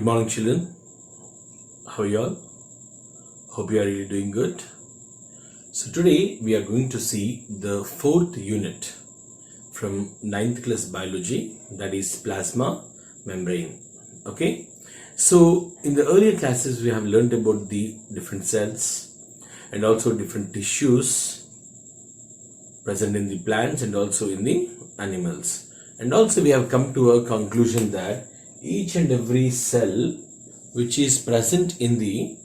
morning, children. How are you all? Hope you are really doing good. So today we are going to see the fourth unit from 9th class biology, that is plasma membrane. Okay. So in the earlier classes we have learned about the different cells and also different tissues present in the plants and also in the animals. And also we have come to a conclusion that each and every cell which is present in the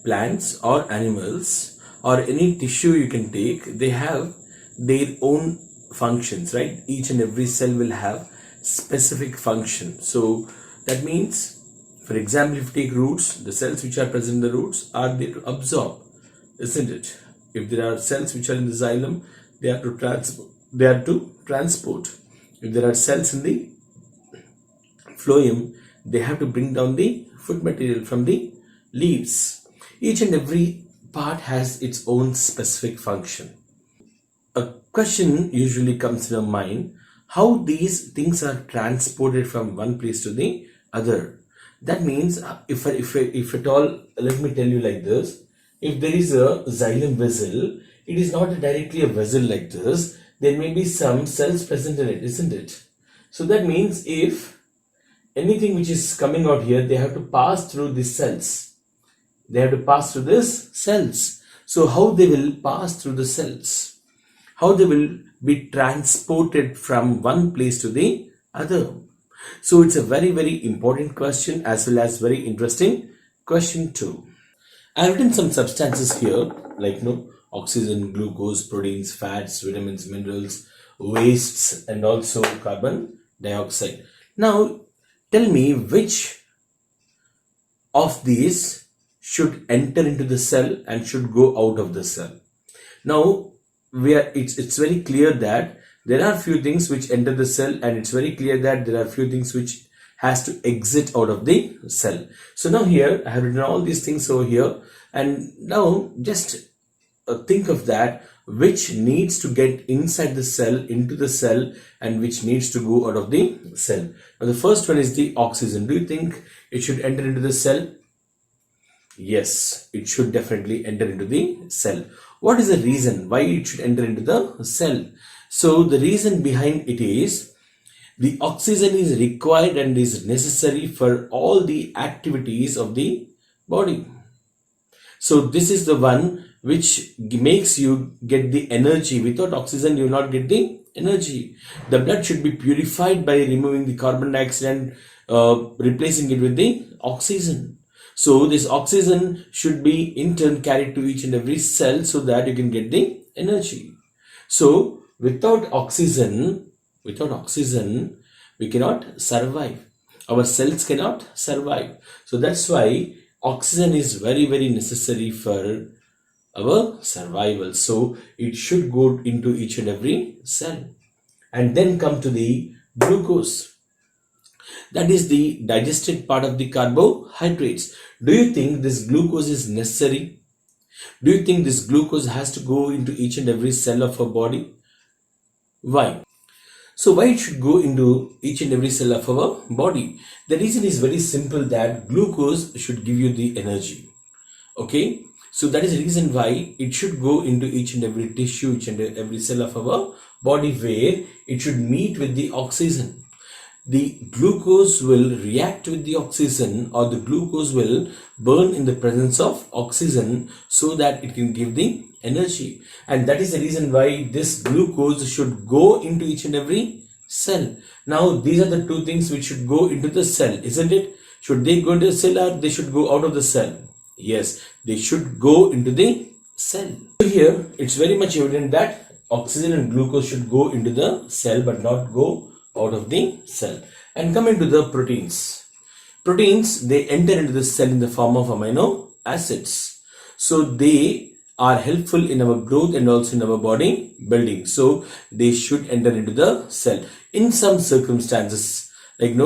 plants or animals or any tissue you can take, they have their own functions, right? Each and every cell will have specific function. So that means, for example, if you take roots, the cells which are present in the roots are there to absorb, isn't it? If there are cells which are in the xylem, they are to transport. If there are cells in the phloem, they have to bring down the food material from the leaves. Each and every part has its own specific function. A question usually comes in our mind, how these things are transported from one place to the other. That means if at all, let me tell you like this, if there is a xylem vessel, it is not directly a vessel like this, there may be some cells present in it, isn't it? So that means if anything which is coming out here, they have to pass through these cells. They have to pass through these cells. So how they will pass through the cells? How they will be transported from one place to the other? So it's a very, very important question as well as very interesting question too. I have written some substances here like oxygen, glucose, proteins, fats, vitamins, minerals, wastes and also carbon dioxide. Now tell me which of these should enter into the cell and should go out of the cell. Now it's very clear that there are few things which enter the cell and it's very clear that there are few things which has to exit out of the cell. So now here I have written all these things over here, and now just think of that, which needs to get inside the cell, into the cell, and which needs to go out of the cell. Now the first one is the oxygen. Do you think it should enter into the cell? Yes, it should definitely enter into the cell. What is the reason why it should enter into the cell? So the reason behind it is the oxygen is required and is necessary for all the activities of the body. So this is the one which makes you get the energy. Without oxygen, you will not get the energy. The blood should be purified by removing the carbon dioxide and replacing it with the oxygen. So this oxygen should be in turn carried to each and every cell so that you can get the energy. So without oxygen, we cannot survive. Our cells cannot survive. So that's why oxygen is very, very necessary for our survival. So it should go into each and every cell. And then come to the glucose. That is the digested part of the carbohydrates. Do you think this glucose is necessary? Do you think this glucose has to go into each and every cell of our body? Why? So why it should go into each and every cell of our body? The reason is very simple, that glucose should give you the energy. Okay. So that is the reason why it should go into each and every tissue, each and every cell of our body, where it should meet with the oxygen. The glucose will react with the oxygen, or the glucose will burn in the presence of oxygen so that it can give the energy. And that is the reason why this glucose should go into each and every cell. Now these are the two things which should go into the cell, isn't it? Should they go into the cell or they should go out of the cell? Yes, they should go into the cell. So here it's very much evident that oxygen and glucose should go into the cell but not go out of the cell. And coming to the proteins. Proteins, they enter into the cell in the form of amino acids. So they are helpful in our growth and also in our body building. So they should enter into the cell. In some circumstances, like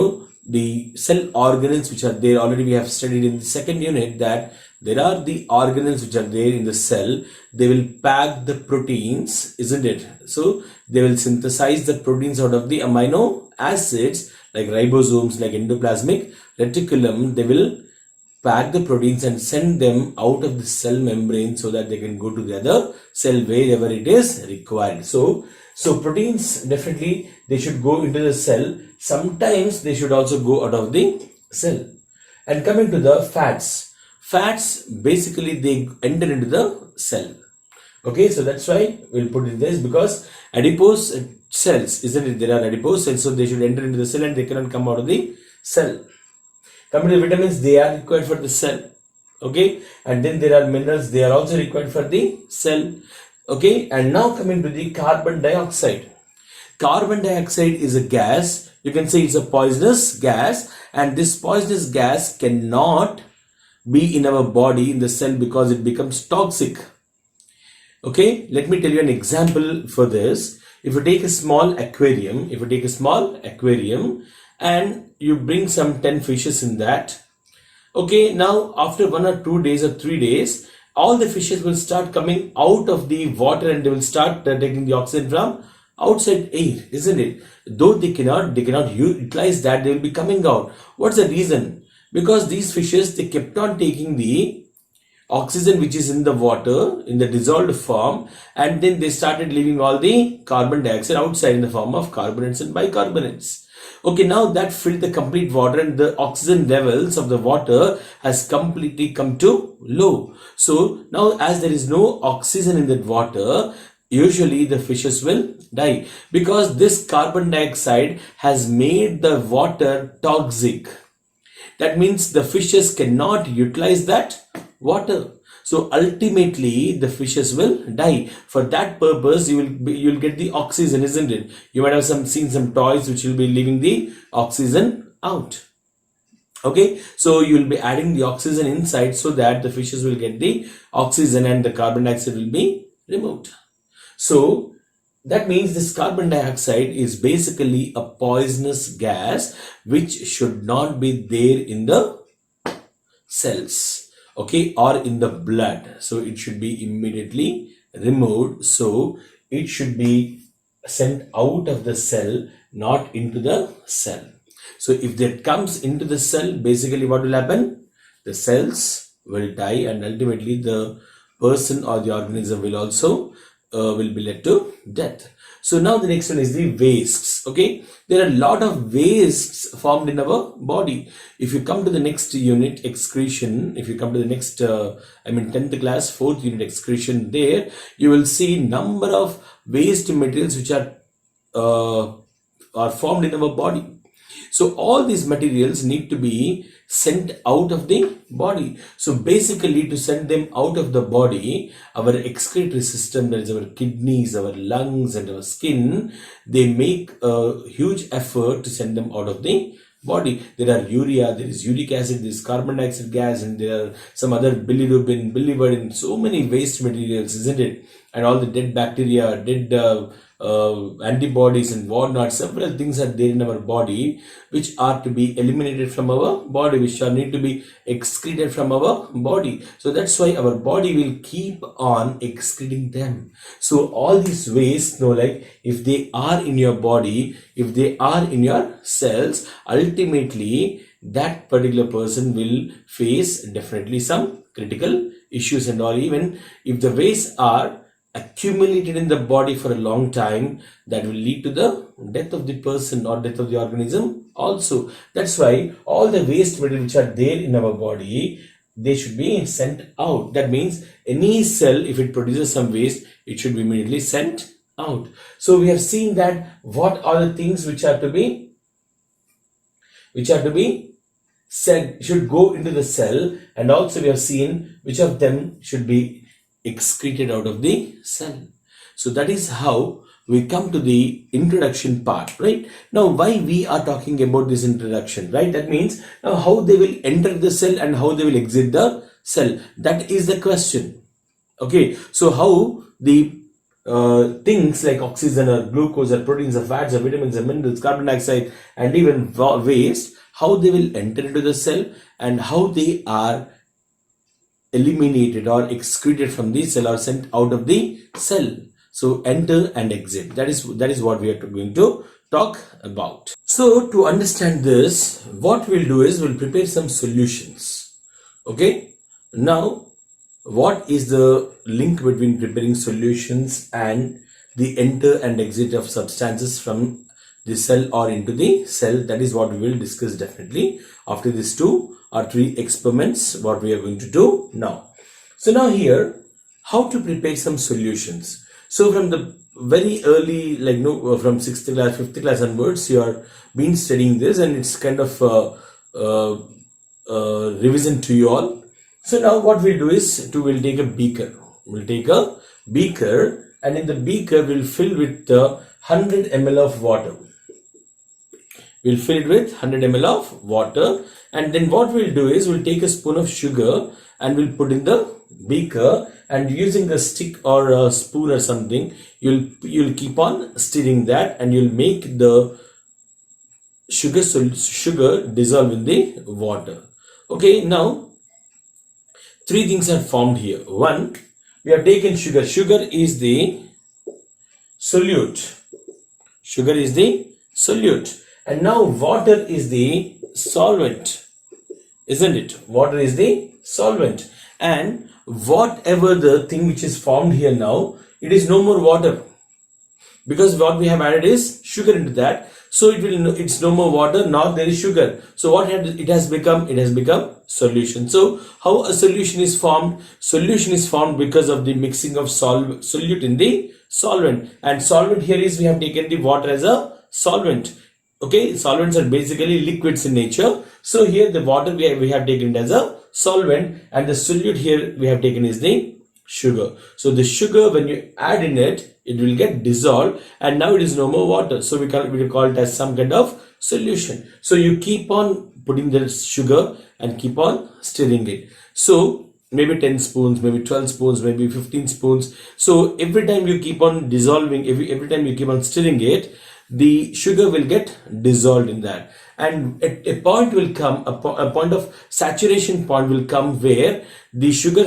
the cell organelles which are there, already we have studied in the second unit that there are the organelles which are there in the cell. They will pack the proteins, isn't it? So they will synthesize the proteins out of the amino acids. like ribosomes, like endoplasmic reticulum, they will pack the proteins and send them out of the cell membrane so that they can go to the other cell wherever it is required. So proteins, definitely they should go into the cell. Sometimes they should also go out of the cell. And coming to the fats basically they enter into the cell. Okay, so that's why we'll put in this, because adipose cells, isn't it? There are adipose cells, so they should enter into the cell and they cannot come out of the cell. Coming to the vitamins, they are required for the cell. Okay, and then there are minerals, they are also required for the cell. Okay, and now coming to the carbon dioxide. Carbon dioxide is a gas. You can say it's a poisonous gas, and this poisonous gas cannot be in our body, in the cell, because it becomes toxic. Okay, let me tell you an example for this. If you take a small aquarium, and you bring some 10 fishes in that, okay, now after 1 or 2 days or 3 days, all the fishes will start coming out of the water and they will start taking the oxygen from outside air, isn't it? Though they cannot utilize that, they will be coming out. What's the reason? Because these fishes, they kept on taking the oxygen which is in the water in the dissolved form, and then they started leaving all the carbon dioxide outside in the form of carbonates and bicarbonates. Okay, now that filled the complete water, and the oxygen levels of the water has completely come to low. So now, as there is no oxygen in that water, usually the fishes will die, because this carbon dioxide has made the water toxic. That means the fishes cannot utilize that water. So ultimately the fishes will die. For that purpose, you'll get the oxygen, isn't it? You might have seen some toys which will be leaving the oxygen out. Okay, so you'll be adding the oxygen inside so that the fishes will get the oxygen and the carbon dioxide will be removed. So that means this carbon dioxide is basically a poisonous gas which should not be there in the cells, okay, or in the blood. So it should be immediately removed. So it should be sent out of the cell, not into the cell. So if that comes into the cell, basically what will happen? The cells will die, and ultimately the person or the organism will also will be led to death. So now the next one is the wastes. Okay, there are a lot of wastes formed in our body. If you come to the next unit, excretion, if you come to the next 10th class 4th unit, excretion, there you will see number of waste materials which are formed in our body. So all these materials need to be sent out of the body. So basically, to send them out of the body, our excretory system, that is our kidneys, our lungs and our skin, they make a huge effort to send them out of the body. There are urea, there is uric acid, there is carbon dioxide gas, and there are some other bilirubin, biliverdin, so many waste materials, isn't it? And all the dead bacteria, dead antibodies and whatnot, several things are there in our body which are to be eliminated from our body, which are need to be excreted from our body. So that's why our body will keep on excreting them. So all these waste, like if they are in your body, if they are in your cells, ultimately that particular person will face definitely some critical issues and all. Even if the wastes are accumulated in the body for a long time, that will lead to the death of the person or death of the organism also. That's why all the waste material which are there in our body, they should be sent out. That means any cell, if it produces some waste, it should be immediately sent out. So we have seen that what are the things which are to be sent, should go into the cell, and also we have seen which of them should be excreted out of the cell. So that is how we come to the introduction part, right? Now why we are talking about this introduction, right? That means now how they will enter the cell and how they will exit the cell. That is the question. Okay, so how the things like oxygen or glucose or proteins or fats or vitamins or minerals, carbon dioxide and even waste, how they will enter into the cell and how they are eliminated or excreted from the cell or sent out of the cell. So enter and exit, that is what we are going to talk about. So to understand this, what we'll do is we'll prepare some solutions. Okay. Now, what is the link between preparing solutions and the enter and exit of substances from the cell or into the cell? That is what we will discuss definitely after these 2 or 3 experiments, what we are going to do now. So now here, how to prepare some solutions. So from the very early, like from 6th class, 5th class onwards, you are been studying this, and it's kind of revision to you all. So now what we'll do is we'll take a beaker. We'll take a beaker, and in the beaker we'll fill with 100 ml of water. We'll fill it with 100 ml of water, and then what we'll do is we'll take a spoon of sugar and we'll put in the beaker, and using a stick or a spoon or something, you'll keep on stirring that, and you'll make the sugar dissolve in the water. Okay, now 3 things are formed here. 1, we have taken sugar. Sugar is the solute. Sugar is the solute. And now water is the solvent. Isn't it? Water is the solvent. And whatever the thing which is formed here now, it is no more water, because what we have added is sugar into that. So it's no more water, nor there is sugar. So what it has become? It has become solution. So how a solution is formed? Solution is formed because of the mixing of solute in the solvent. And solvent here is, we have taken the water as a solvent. Okay, solvents are basically liquids in nature. So here the water we have taken it as a solvent, and the solute here we have taken is the sugar. So the sugar, when you add in it, it will get dissolved, and now it is no more water. So we will call it as some kind of solution. So you keep on putting the sugar and keep on stirring it. So maybe 10 spoons, maybe 12 spoons, maybe 15 spoons. So every time you keep on dissolving, every time you keep on stirring it, the sugar will get dissolved in that, and a point will come, a point of saturation point will come, where the sugar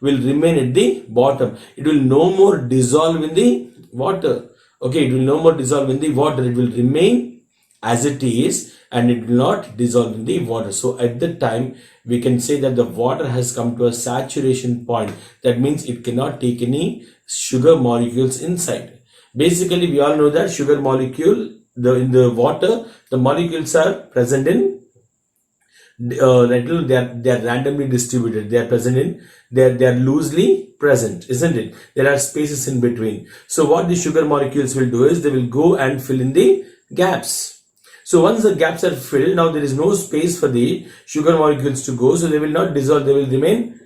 will remain at the bottom. It will no more dissolve in the water. Okay, it will no more dissolve in the water. It will remain as it is, and it will not dissolve in the water. So at that time, we can say that the water has come to a saturation point. That means it cannot take any sugar molecules inside. Basically, we all know that sugar molecule, in the water, the molecules are present in they are randomly distributed. They are present in, they are loosely present, isn't it? There are spaces in between. So what the sugar molecules will do is they will go and fill in the gaps. So once the gaps are filled, now there is no space for the sugar molecules to go. So they will not dissolve. They will remain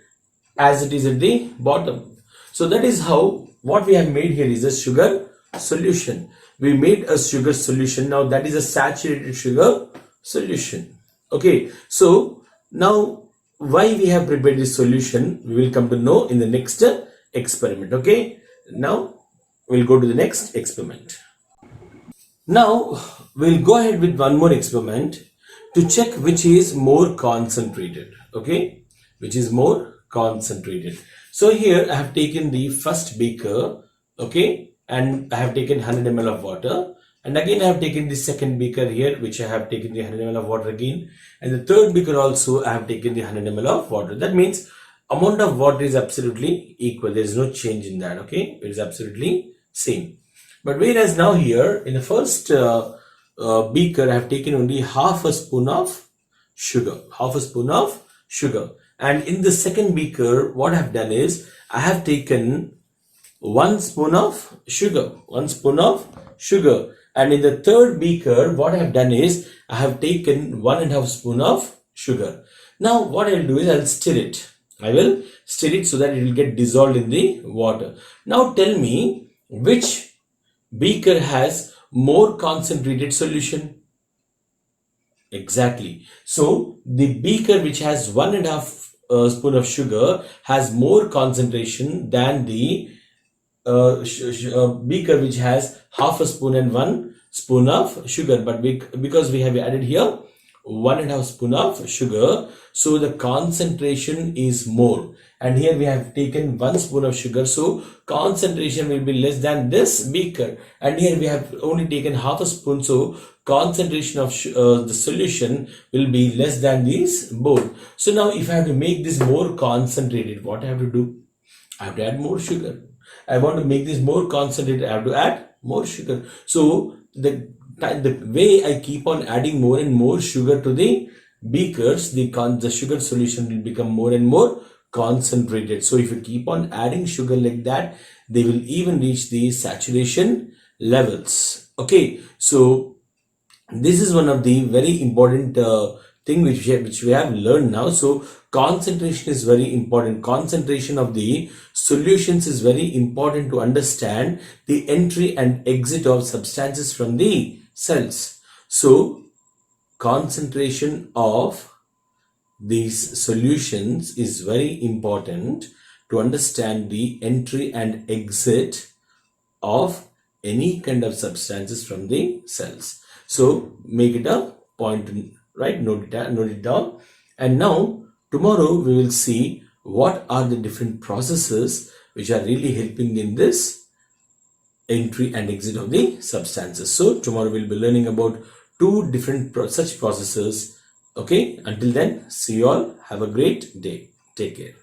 as it is at the bottom. So that is how what we have made here is a sugar solution. We made a sugar solution. Now that is a saturated sugar solution. Okay, so now why we have prepared this solution, we will come to know in the next experiment. Okay, now we'll go to the next experiment. Now we'll go ahead with one more experiment to check which is more concentrated. Okay, which is more concentrated. So here I have taken the first beaker. Okay, and I have taken 100 ml of water, and again I have taken the second beaker here, which I have taken the 100 ml of water again, and the third beaker also I have taken the 100 ml of water. That means amount of water is absolutely equal. There is no change in that. Okay, it is absolutely same. But whereas now here in the first beaker I have taken only half a spoon of sugar, and in the second beaker what I have done is I have taken 1 spoon of sugar, and in the third beaker what I have done is I have taken 1.5 spoon of sugar. Now what I will do is I will stir it. So that it will get dissolved in the water. Now tell me which beaker has more concentrated solution. Exactly. So the beaker which has 1.5 spoon of sugar has more concentration than the beaker which has half a spoon and 1 spoon of sugar. But because we have added here 1.5 spoon of sugar. So the concentration is more. And here we have taken 1 spoon of sugar, so concentration will be less than this beaker. And here we have only taken half a spoon, so concentration of the solution will be less than this both. So now if I have to make this more concentrated, what I have to do? I have to add more sugar. I want to make this more concentrated, I have to add more sugar. So the way I keep on adding more and more sugar to the beakers, the sugar solution will become more and more concentrated. So if you keep on adding sugar like that, they will even reach the saturation levels. Okay, so this is one of the very important thing which we have learned now. So concentration is very important. Concentration of the solutions is very important to understand the entry and exit of substances from the cells. So concentration of these solutions is very important to understand the entry and exit of any kind of substances from the cells. So make it a point, right? Note it down. And now tomorrow we will see what are the different processes which are really helping in this entry and exit of the substances. So tomorrow we'll be learning about 2 different such processes. Okay, until then, see you all. Have a great day. Take care.